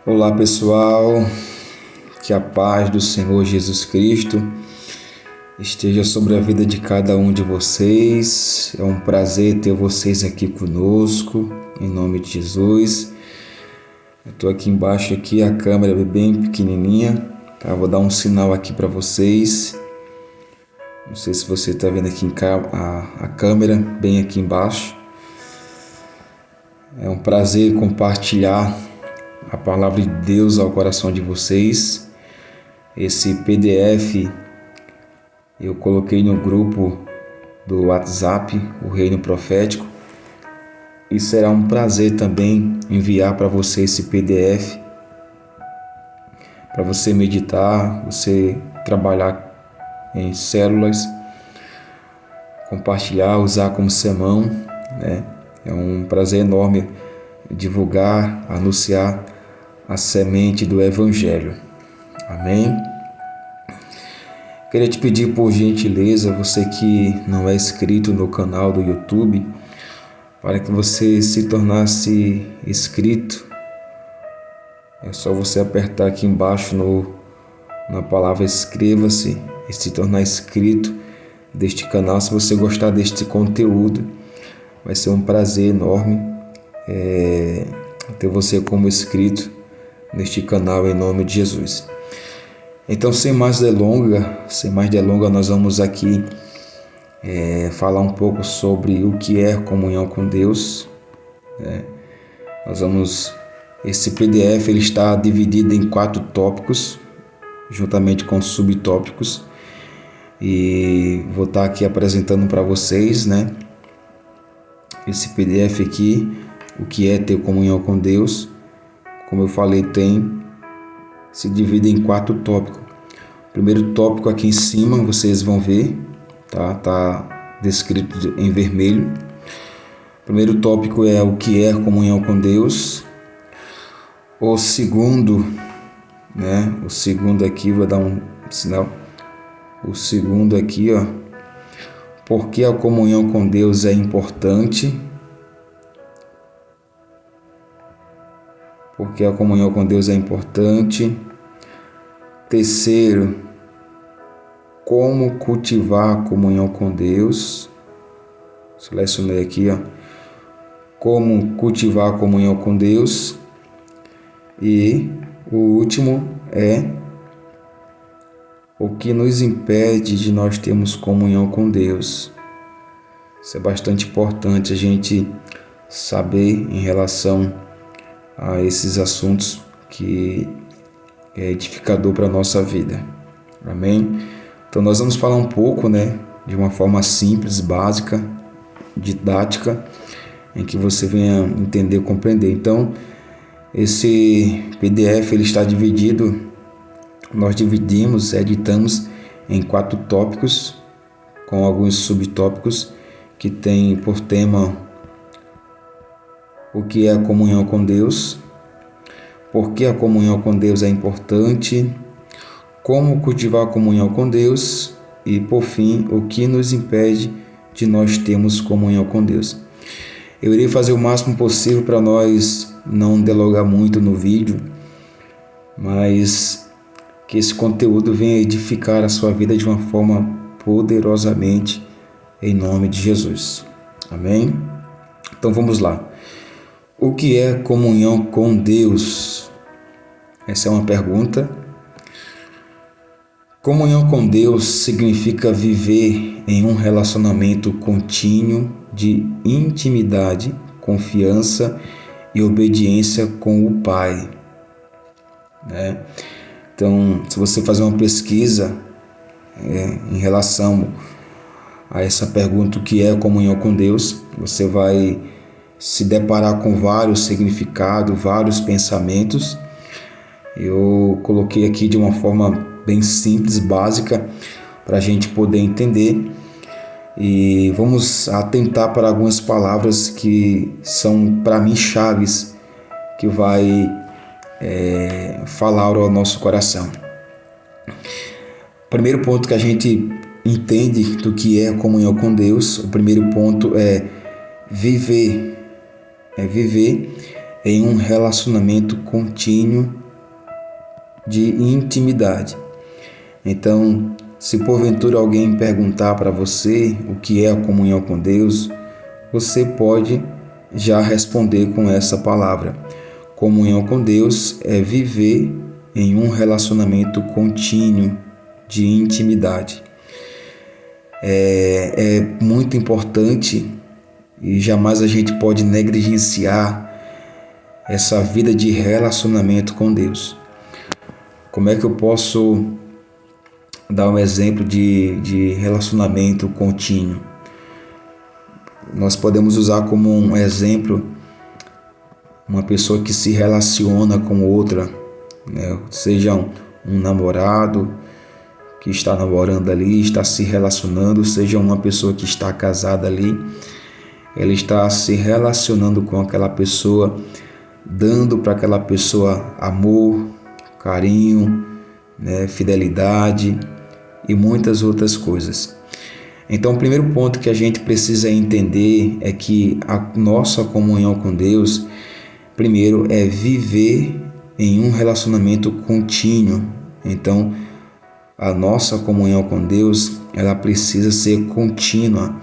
Olá pessoal, que a paz do Senhor Jesus Cristo esteja sobre a vida de cada um de vocês. É um prazer ter vocês aqui conosco, em nome de Jesus. Eu estou aqui embaixo, a câmera é bem pequenininha, tá? Vou dar um sinal aqui para vocês. Não sei se você está vendo aqui a câmera bem aqui embaixo. É um prazer compartilhar a palavra de Deus ao coração de vocês. Esse PDF eu coloquei no grupo do WhatsApp, o Reino Profético, e será um prazer também enviar para você esse PDF, para você meditar, você trabalhar em células, compartilhar, usar como sermão, né? É um prazer enorme divulgar, anunciar a semente do Evangelho. Amém? Queria te pedir por gentileza, você que não é inscrito no canal do YouTube, para que você se tornasse inscrito. É só você apertar aqui embaixo na palavra inscreva-se e se tornar inscrito deste canal. Se você gostar deste conteúdo, vai ser um prazer enorme ter você como inscrito neste canal em nome de Jesus. Então, sem mais delonga, nós vamos aqui falar um pouco sobre o que é comunhão com Deus. Esse PDF ele está dividido em 4 tópicos, juntamente com subtópicos, e vou estar aqui apresentando para vocês, esse PDF aqui, o que é ter comunhão com Deus. Como eu falei, se divide em 4 tópicos. O primeiro tópico aqui em cima, vocês vão ver, tá descrito em vermelho. O primeiro tópico é o que é comunhão com Deus. O segundo aqui, vou dar um sinal. O segundo aqui, por que a comunhão com Deus é importante? Porque a comunhão com Deus é importante. Terceiro, como cultivar a comunhão com Deus. Selecionei aqui, como cultivar a comunhão com Deus. E o último é o que nos impede de nós termos comunhão com Deus. Isso é bastante importante a gente saber em relação a esses assuntos que é edificador para a nossa vida. Amém? Então nós vamos falar um pouco, de uma forma simples, básica, didática, em que você venha entender e compreender. Então, esse PDF ele está dividido, nós editamos em 4 tópicos, com alguns subtópicos que tem por tema o que é a comunhão com Deus, por que a comunhão com Deus é importante, como cultivar a comunhão com Deus e, por fim, o que nos impede de nós termos comunhão com Deus. Eu irei fazer o máximo possível para nós não delongar muito no vídeo, mas que esse conteúdo venha edificar a sua vida de uma forma poderosamente, em nome de Jesus. Amém? Então vamos lá. O que é comunhão com Deus? Essa é uma pergunta. Comunhão com Deus significa viver em um relacionamento contínuo de intimidade, confiança e obediência com o Pai. Então, se você fazer uma pesquisa em relação a essa pergunta, o que é comunhão com Deus, você vai se deparar com vários significados, vários pensamentos. Eu coloquei aqui de uma forma bem simples, básica, para a gente poder entender. E vamos atentar para algumas palavras que são, para mim, chaves, que vai falar ao nosso coração. O primeiro ponto que a gente entende do que é comunhão com Deus, o primeiro ponto é viver em um relacionamento contínuo de intimidade. Então, se porventura alguém perguntar para você o que é a comunhão com Deus, você pode já responder com essa palavra. Comunhão com Deus é viver em um relacionamento contínuo de intimidade. É muito importante e jamais a gente pode negligenciar essa vida de relacionamento com Deus. Como é que eu posso dar um exemplo de relacionamento contínuo? Nós podemos usar como um exemplo uma pessoa que se relaciona com outra, né? Seja um namorado que está namorando ali, está se relacionando, seja uma pessoa que está casada ali, ela está se relacionando com aquela pessoa, dando para aquela pessoa amor, carinho, né, fidelidade e muitas outras coisas. Então, o primeiro ponto que a gente precisa entender é que a nossa comunhão com Deus, primeiro, é viver em um relacionamento contínuo. Então, a nossa comunhão com Deus, ela precisa ser contínua.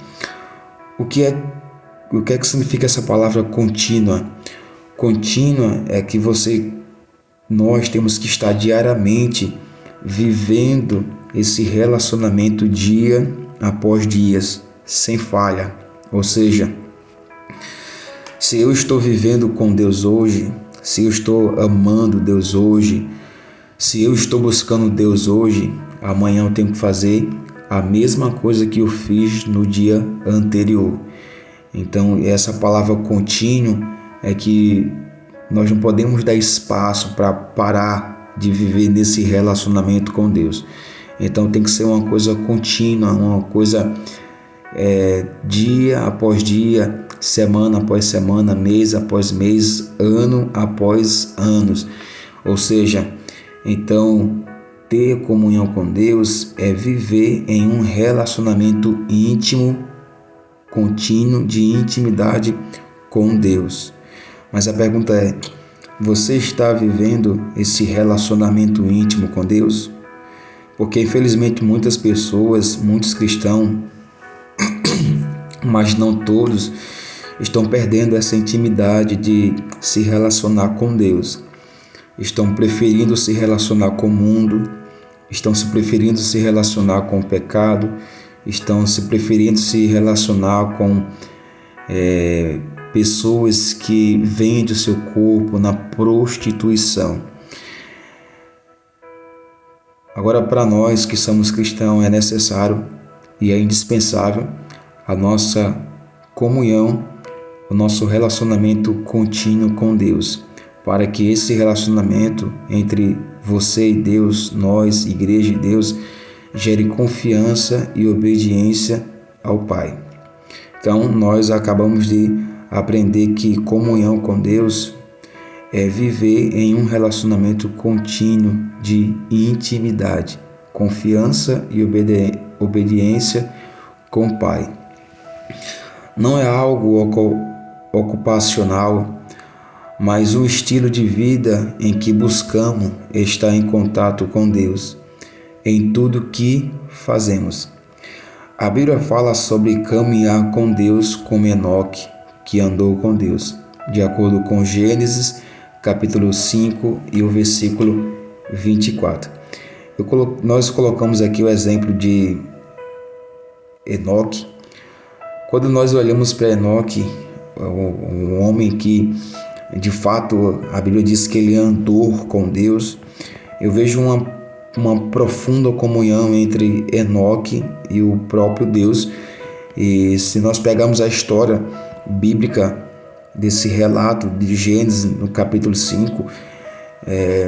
O que é que significa essa palavra contínua? Contínua é que nós temos que estar diariamente vivendo esse relacionamento dia após dias, sem falha. Ou seja, se eu estou vivendo com Deus hoje, se eu estou amando Deus hoje, se eu estou buscando Deus hoje, amanhã eu tenho que fazer a mesma coisa que eu fiz no dia anterior. Então, essa palavra contínuo é que nós não podemos dar espaço para parar de viver nesse relacionamento com Deus. Então, tem que ser uma coisa contínua, uma coisa dia após dia, semana após semana, mês após mês, ano após anos. Ou seja, então, ter comunhão com Deus é viver em um relacionamento íntimo, contínuo, de intimidade com Deus. Mas a pergunta é, você está vivendo esse relacionamento íntimo com Deus? Porque infelizmente muitas pessoas, muitos cristãos, mas não todos, estão perdendo essa intimidade de se relacionar com Deus. Estão preferindo se relacionar com o mundo, estão se preferindo se relacionar com o pecado, estão se preferindo se relacionar com pessoas que vendem o seu corpo na prostituição. Agora, para nós que somos cristãos, é necessário e é indispensável a nossa comunhão, o nosso relacionamento contínuo com Deus, para que esse relacionamento entre você e Deus, nós, igreja e Deus, gere confiança e obediência ao Pai. Então, nós acabamos de aprender que comunhão com Deus é viver em um relacionamento contínuo de intimidade, confiança e obediência com o Pai. Não é algo ocupacional, mas um estilo de vida em que buscamos estar em contato com Deus em tudo que fazemos. A Bíblia fala sobre caminhar com Deus como Enoque, que andou com Deus, de acordo com Gênesis, capítulo 5 e o versículo 24. Nós colocamos aqui o exemplo de Enoque. Quando nós olhamos para Enoque, um homem que, de fato, a Bíblia diz que ele andou com Deus, eu vejo uma profunda comunhão entre Enoque e o próprio Deus. E se nós pegarmos a história bíblica desse relato de Gênesis no capítulo 5,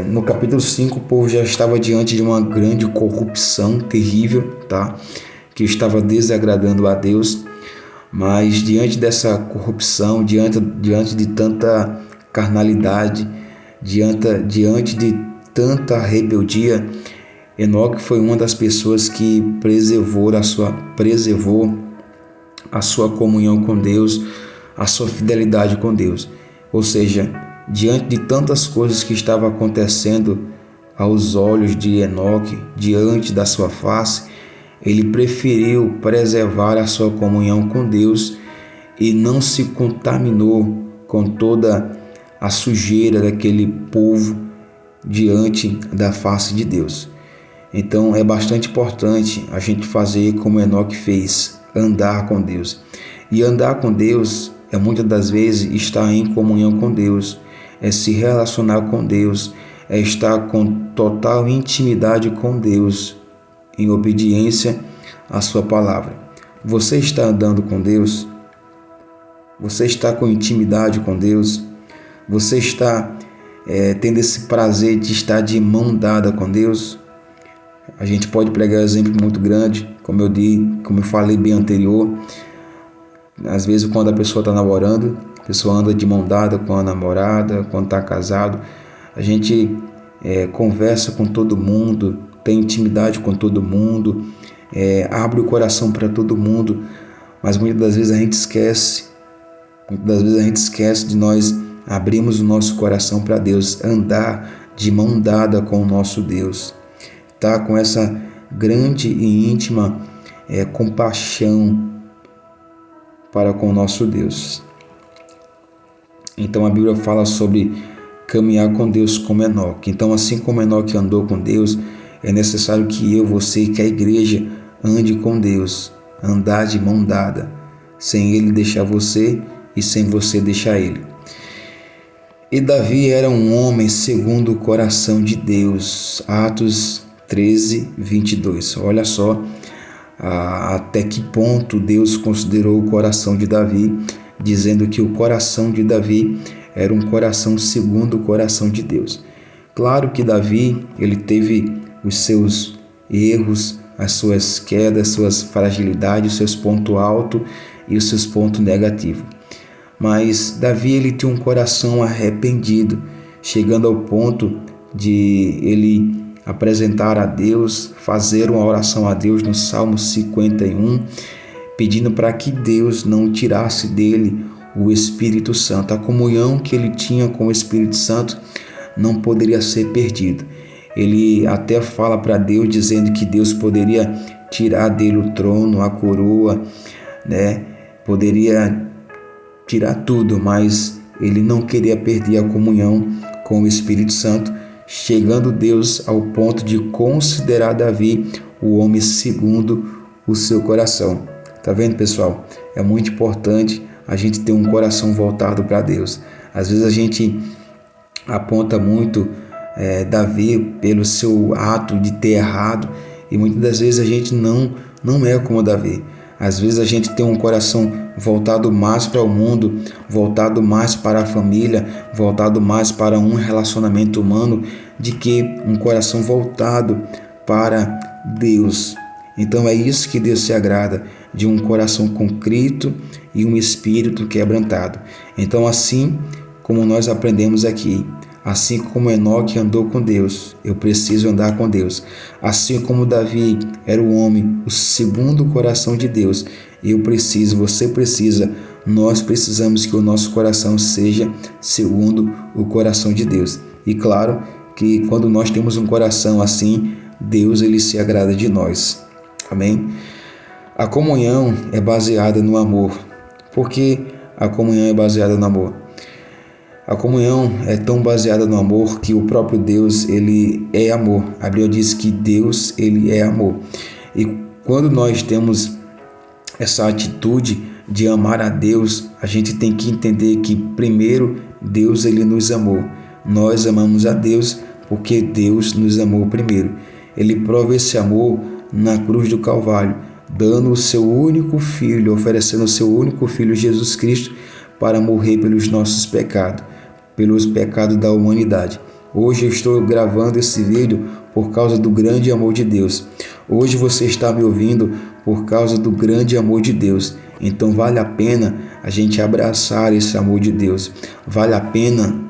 no capítulo 5 o povo já estava diante de uma grande corrupção terrível, tá? Que estava desagradando a Deus, mas diante dessa corrupção, diante de tanta carnalidade, diante de tanta rebeldia, Enoque foi uma das pessoas que preservou a sua comunhão com Deus, a sua fidelidade com Deus. Ou seja, diante de tantas coisas que estavam acontecendo aos olhos de Enoque, diante da sua face, ele preferiu preservar a sua comunhão com Deus e não se contaminou com toda a sujeira daquele povo diante da face de Deus. Então é bastante importante a gente fazer como Enoque fez, andar com Deus. E andar com Deus é muitas das vezes estar em comunhão com Deus, é se relacionar com Deus, é estar com total intimidade com Deus, em obediência à sua palavra. Você está andando com Deus? Você está com intimidade com Deus? Você está tendo esse prazer de estar de mão dada com Deus? A gente pode pegar um exemplo muito grande, como eu falei bem anterior. Às vezes, quando a pessoa está namorando, a pessoa anda de mão dada com a namorada, quando está casado, a gente conversa com todo mundo, tem intimidade com todo mundo, abre o coração para todo mundo, mas muitas das vezes a gente esquece de nós abrirmos o nosso coração para Deus, andar de mão dada com o nosso Deus, tá? Com essa grande e íntima compaixão para com o nosso Deus. Então a Bíblia fala sobre caminhar com Deus como Enoque. Então, assim como Enoque andou com Deus, é necessário que eu, você, que a igreja ande com Deus, andar de mão dada, sem Ele deixar você e sem você deixar Ele. E Davi era um homem segundo o coração de Deus. Atos 13, 22. Olha só até que ponto Deus considerou o coração de Davi, dizendo que o coração de Davi era um coração segundo o coração de Deus. Claro que Davi, ele teve os seus erros, as suas quedas, suas fragilidades, os seus pontos altos e os seus pontos negativos. Mas Davi, ele tinha um coração arrependido, chegando ao ponto de ele apresentar a Deus, fazer uma oração a Deus no Salmo 51, pedindo para que Deus não tirasse dele o Espírito Santo. A comunhão que ele tinha com o Espírito Santo não poderia ser perdida. Ele até fala para Deus, dizendo que Deus poderia tirar dele o trono, a coroa, poderia tirar tudo, mas ele não queria perder a comunhão com o Espírito Santo, chegando Deus ao ponto de considerar Davi o homem segundo o seu coração. Tá vendo, pessoal? É muito importante a gente ter um coração voltado para Deus. Às vezes a gente aponta muito Davi pelo seu ato de ter errado, e muitas das vezes a gente não é como Davi. Às vezes a gente tem um coração voltado mais para o mundo, voltado mais para a família, voltado mais para um relacionamento humano, de que um coração voltado para Deus. Então é isso que Deus se agrada, de um coração contrito e um espírito quebrantado. Então, assim como nós aprendemos aqui, assim como Enoque andou com Deus, eu preciso andar com Deus. Assim como Davi era o homem, o segundo coração de Deus, você precisa, nós precisamos que o nosso coração seja segundo o coração de Deus. E claro que quando nós temos um coração assim, Deus, ele se agrada de nós. Amém? A comunhão é baseada no amor. Por que a comunhão é baseada no amor? A comunhão é tão baseada no amor que o próprio Deus, ele é amor. A Bíblia diz que Deus, ele é amor. E quando nós temos essa atitude de amar a Deus, a gente tem que entender que primeiro Deus, ele nos amou. Nós amamos a Deus porque Deus nos amou primeiro. Ele prova esse amor na cruz do Calvário, dando o seu único filho, oferecendo o seu único filho, Jesus Cristo, para morrer pelos nossos pecados, pelos pecados da humanidade. Hoje eu estou gravando esse vídeo por causa do grande amor de Deus. Hoje você está me ouvindo por causa do grande amor de Deus. Então vale a pena a gente abraçar esse amor de Deus. Vale a pena